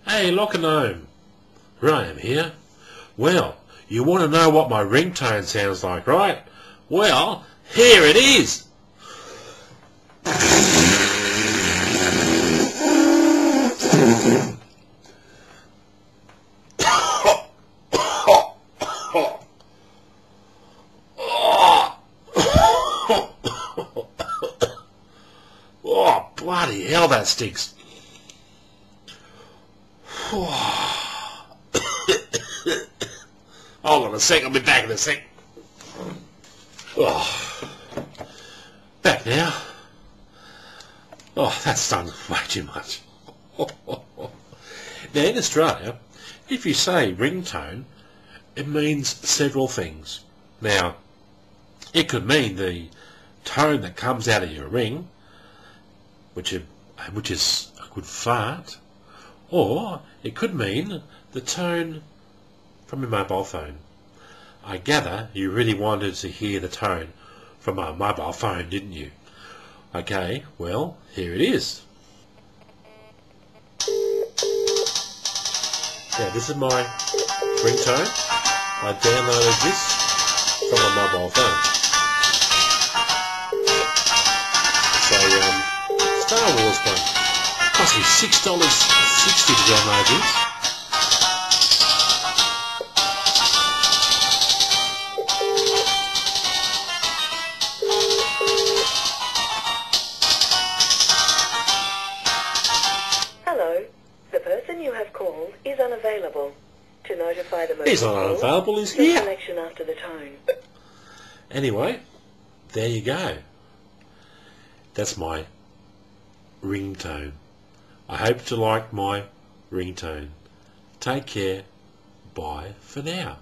Hey, LockerGnome, Graham here. Well, you want to know what my ringtone sounds like, right? Well, here it is. Oh, bloody hell, that stinks. Hold on a sec, I'll be back in a sec. Oh, back now. Oh, that's done way too much. Now, in Australia, if you say ringtone, it means several things. Now, it could mean the tone that comes out of your ring, which is a good fart, or it could mean the tone from your mobile phone. I gather you really wanted to hear the tone from my mobile phone, didn't you? Okay, well, here it is. Yeah, this is my ringtone. I downloaded this from my mobile phone. It's a Star Wars one. It cost me $6.60 to download this. Hello. The person you have called is unavailable. To notify the He's not unavailable, he's here. selection after the tone. Anyway, there you go. That's my ringtone. I hope you like my ringtone. Take care. Bye for now.